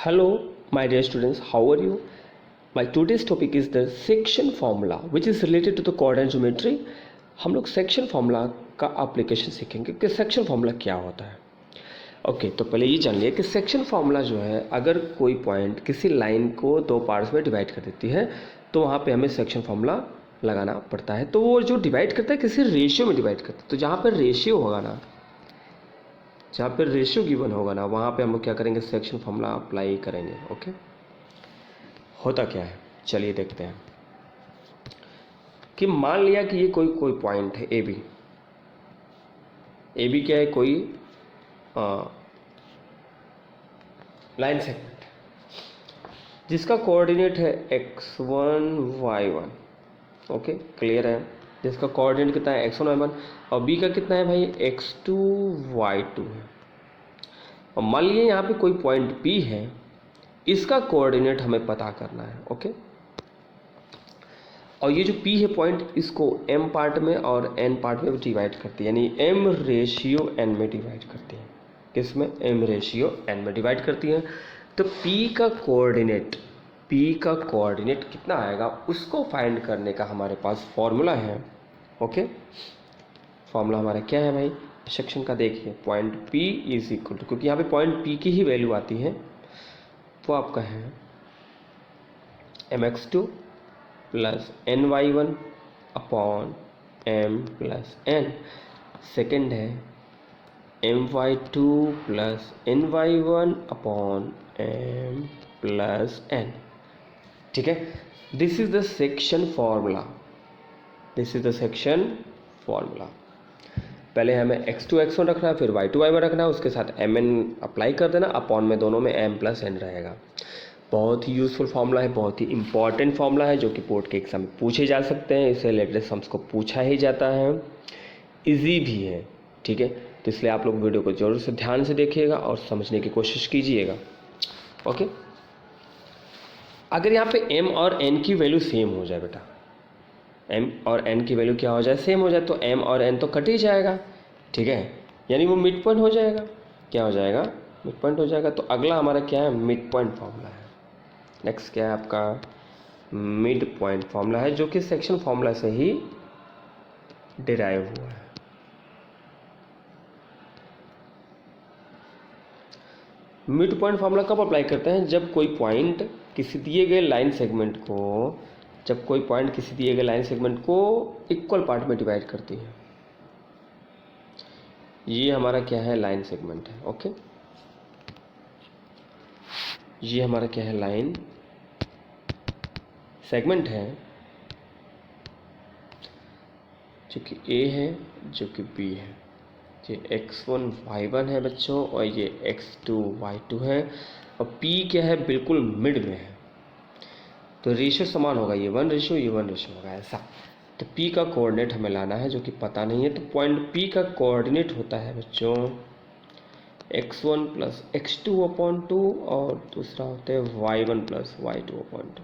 Hello, my dear students, how are you? My today's topic is the section formula, which is related to the coordinate geometry. हम लोग section formula का application सीखेंगे कि section formula क्या होता है. Okay, तो पहले ये जान लिया कि सेक्शन फार्मूला जो है, अगर कोई पॉइंट किसी लाइन को दो पार्ट्स में डिवाइड कर देती है तो वहाँ पे हमें सेक्शन फार्मूला लगाना पड़ता है. तो वो जो डिवाइड करता है किसी रेशियो में डिवाइड करता है. तो जहाँ पर रेशियो होगा ना, जहाँ पर रेशियो गिवन होगा ना, वहाँ पे हम लोग क्या करेंगे, सेक्शन फार्मूला अप्लाई करेंगे. ओके, होता क्या है चलिए देखते हैं. कि मान लिया कि ये कोई पॉइंट है ए बी क्या है, कोई लाइन सेगमेंट जिसका कोऑर्डिनेट है x1 y1. ओके, क्लियर है. जिसका कोऑर्डिनेट कितना है x1 y1 और b का कितना है भाई x2 y2 है. और मान लीजिए यहाँ पे कोई पॉइंट p है, इसका कोऑर्डिनेट हमें पता करना है. ओके, और ये जो p है पॉइंट, इसको m पार्ट में और n पार्ट में डिवाइड करती है, यानी m रेशियो n में डिवाइड करती है. किसमें? m रेशियो n में डिवाइड करती है. तो p का कोऑर्डिनेट कितना आएगा, उसको फाइंड करने का हमारे पास फॉर्मूला है. ओके, फॉर्मूला हमारा क्या है भाई सेक्शन का, देखिए. Point p is equal to, क्योंकि यहाँ पे पॉइंट p की ही वैल्यू आती है, वो आपका है mx2 plus ny1 upon m plus n. Second है my2 plus ny1 upon m plus n. ठीक है, this is the section formula. पहले हमें x2 x1 रखना है, फिर y2 y1 रखना है, उसके साथ mn अप्लाई कर देना, अपॉन में दोनों में m प्लस n रहेगा. बहुत ही यूज़फुल फार्मूला है, बहुत ही इंपॉर्टेंट फार्मूला है, जो कि बोर्ड के एग्जाम में पूछे जा सकते हैं. इससे रिलेटेड सम्स को पूछा ही जाता है, इजी भी है. ठीक है, तो इसलिए आप लोग वीडियो को ज़रूर से ध्यान से देखिएगा और समझने की कोशिश कीजिएगा. ओके, अगर यहाँ पे m और n की वैल्यू सेम हो जाए बेटा, m और n की वैल्यू क्या हो जाए, सेम हो जाए, तो m और n तो कट ही जाएगा. ठीक है, यानी वो मिड पॉइंट हो जाएगा. क्या हो जाएगा? मिड पॉइंट हो जाएगा. तो अगला हमारा क्या है, मिड पॉइंट फार्मूला है. नेक्स्ट क्या है आपका, मिड पॉइंट फार्मूला है, जो कि सेक्शन फार्मूला से ही डिराइव हुआ है. मिड पॉइंट फार्मूला कब अप्लाई करते हैं, जब कोई पॉइंट किसी दिए गए लाइन सेगमेंट को इक्वल पार्ट में डिवाइड करती है. ये हमारा क्या है, लाइन सेगमेंट है. ओके, ये हमारा क्या है, लाइन सेगमेंट है, जो कि A है, जो कि B है. ये x1 y1 है बच्चों, और ये x2 y2 है, और P क्या है, बिल्कुल मिड में है. तो रेशियो समान होगा, ये 1 रेशियो होगा ऐसा. तो P का कोऑर्डिनेट हमें लाना है, जो कि पता नहीं है. तो पॉइंट P का कोऑर्डिनेट होता है बच्चों x1 प्लस x2 अपॉन 2, और दूसरा होता है y1 प्लस y2 अपॉन 2.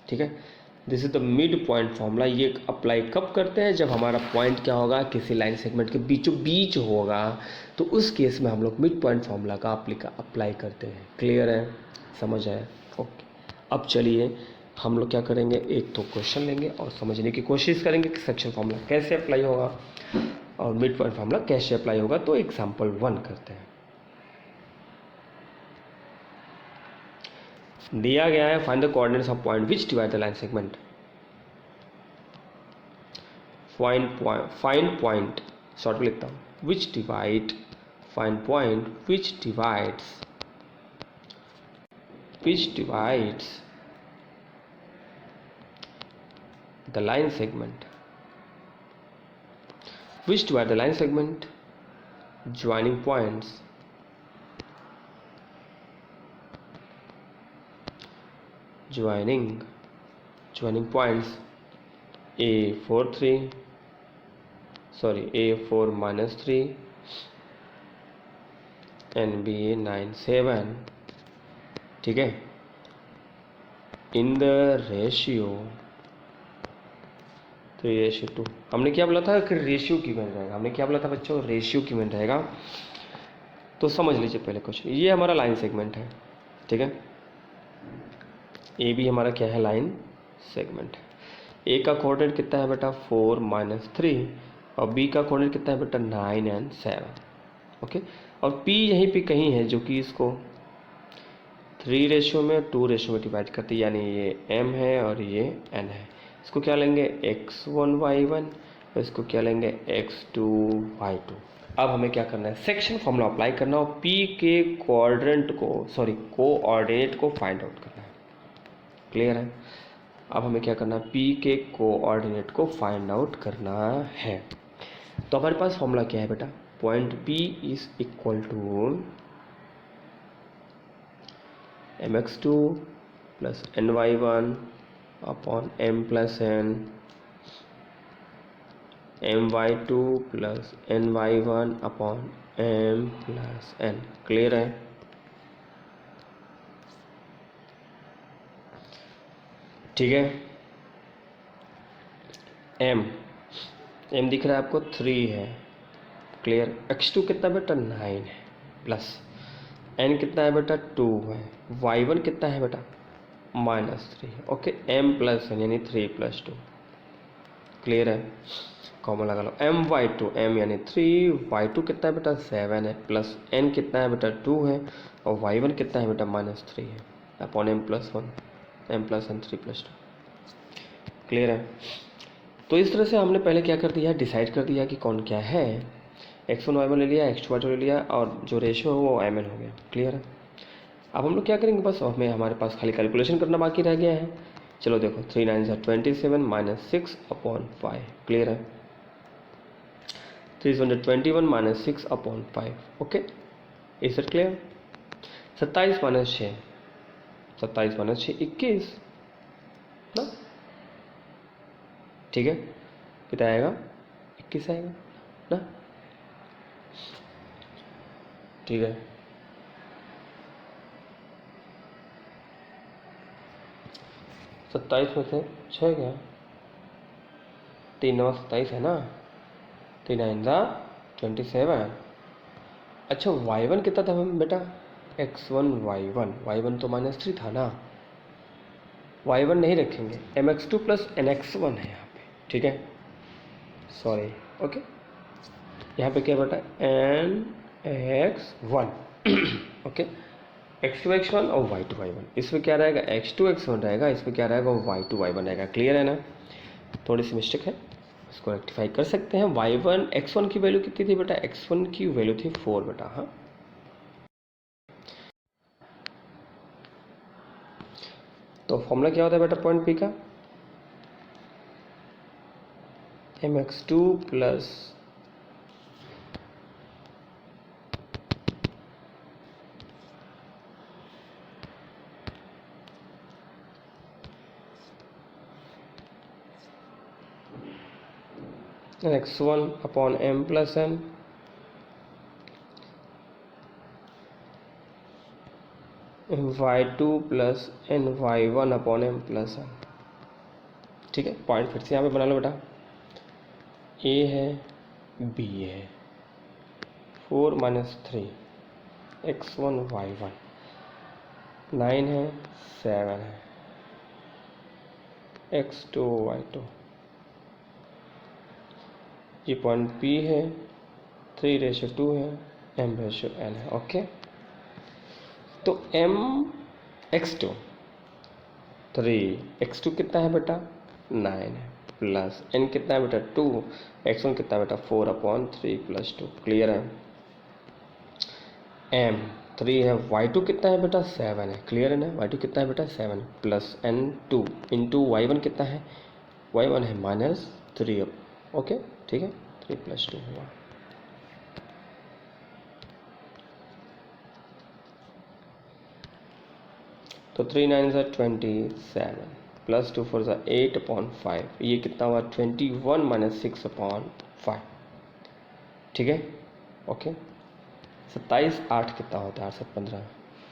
ठीक है, this is the mid point formula. ये अप्लाई कब करते हैं, जब हमारा पॉइंट क्या होगा, किसी लाइन सेगमेंट के बीचों बीच होगा. तो उस केस में हम लोग मिड पॉइंट फार्मूला का अप्लाई करते हैं. क्लियर है, समझ आया? ओके, अब चलिए हम लोग क्या करेंगे, एक तो क्वेश्चन लेंगे और समझने की कोशिश करेंगे कि सेक्शन फार्मूला कैसे अप्लाई होगा और मिड पॉइंट फार्मूला कैसे अप्लाई होगा. तो एग्जाम्पल 1 करते हैं. दिया गया है, find the coordinates of point which divide the line segment. Find point short में लिखता हूँ, विच divide, find point which divides the line segment, which divide the line segment, joining points A4 minus 3 and B9 7. ठीक है, in the ratio 3:2. हमने क्या बोला था कि रेशियो गिवन रहेगा. हमने क्या बोला था बच्चों, रेशियो गिवन रहेगा. तो समझ लीजिए पहले क्वेश्चन. ये हमारा लाइन सेगमेंट है. ठीक है। ए भी हमारा क्या है, लाइन सेगमेंट है। ए का कोऑर्डिनेट कितना है बेटा 4 - 3 और बी का कोऑर्डिनेट कितना है बेटा 9 और 7। ओके, और पी यहीं पे कहीं है जो कि इसको 3 रेशियो में 2 रेशियो में डिवाइड करती है, यानी ये m है और ये n है। इसको क्या लेंगे x1 y1 और इसको क्या लेंगे x2 y2। अब हमें क्या करना है, सेक्शन फॉर्मूला अप्लाई करना और p के कोऑर्डिनेट को फाइंड आउट करना है। क्लियर है। अब हमें क्या करना है, p के कोऑर्डिनेट को फाइंड आउट करना है। तो हमारे पास फॉर्मूला क्या है बेटा, point p is equal to mx2 plus ny1 upon m plus n, my2 plus ny1 upon m plus n। Clear है। ठीक है। m दिख रहा है आपको 3 है। क्लियर। x2 कितना बेटा 9 है प्लस n कितना है बेटा 2 है, y1 कितना है बेटा -3। ओके, m प्लस n यानी 3 + 2। क्लियर है। कॉमन लगा लो, my2 m यानी 3, y2 कितना है बेटा 7 है प्लस n कितना है बेटा 2 है और y1 कितना है बेटा -3 है upon m plus 1, m plus n 3 + 2। Clear है। तो इस तरह से हमने पहले क्या कर दिया, डिसाइड कर दिया कि कौन क्या है। x1 y1 ले लिया, x2 y2 ले लिया और जो रेशियो है वो mn हो गया। क्लियर है। अब हम लोग क्या करेंगे, बस हमें हमारे पास खाली कैलकुलेशन करना बाकी रह गया है। चलो देखो 3 9 27 - 6 अपॉन 5। क्लियर है। 321 - 6 upon 5। Okay, is it clear. 27 - 6, 27 - 6 21 ना। ठीक है, कितना आएगा 21 आएगा ना। ठीक है। सत्ताईस में से 6 गया, 3 9 27 है ना, 3 9 27। अच्छा y1 कितना था बेटा x1 y1 तो -3 था ना, y1 नहीं रखेंगे, mx2 प्लस nx1 है यहाँ पे। ठीक है, सॉरी। ओके, यहाँ पे क्या बेटा nx1 ओके, x2 x1 और y2 y1। इसमें क्या रहेगा x2 x1 रहेगा, इसमें क्या रहेगा y2 y1 रहेगा। क्लियर है ना। थोड़ी सी मिस्टेक है, इसको रेक्टिफाई कर सकते हैं। y1 x1 की वैल्यू कितनी थी बेटा, x1 की वैल्यू थी 4 बेटा। हाँ, तो फॉर्मूला क्या होता है बेटा पॉइंट p का, mx2 plus x1 upon m plus n y2 plus ny1 upon m plus n। ठीक है, पॉइंट फिर से यहाँ पे बना लो बेटा, a है b है 4 - 3 x1 y1, 9 है 7 है x2 y2। ये पॉइंट p है, 3:2 है, m/n है। ओके, तो m x2 3, x2 कितना है बेटा 9 है प्लस n कितना है बेटा 2, x1 कितना है बेटा 4 अपॉन 3 + 2। क्लियर है। m 3 है, y2 कितना है बेटा 7 है। क्लियर है ना, y2 कितना है बेटा 7 प्लस n 2 इंटू y1 कितना है, y1 है -3। ओके, ठीक है, 3 + 2 हुआ। तो 3 9 27 प्लस 2 4 8 अपॉन 5, ये कितना हुआ 21 - 6 अपॉन 5। ठीक है। ओके, 27 8 कितना होता है 8 7 15।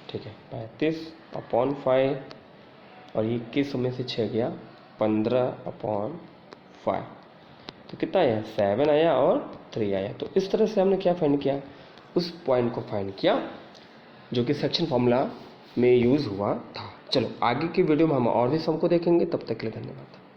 ठीक है, 35 अपॉन 5 और ये 21 में से 6 गया 15 अपॉन 5, तो कितना आया 7 आया और 3 आया। तो इस तरह से हमने क्या फाइंड किया, उस पॉइंट को फाइंड किया जो कि सेक्शन फॉर्मूला में यूज़ हुआ था। चलो आगे की वीडियो में हम और भी सम को देखेंगे, तब तक के लिए धन्यवाद।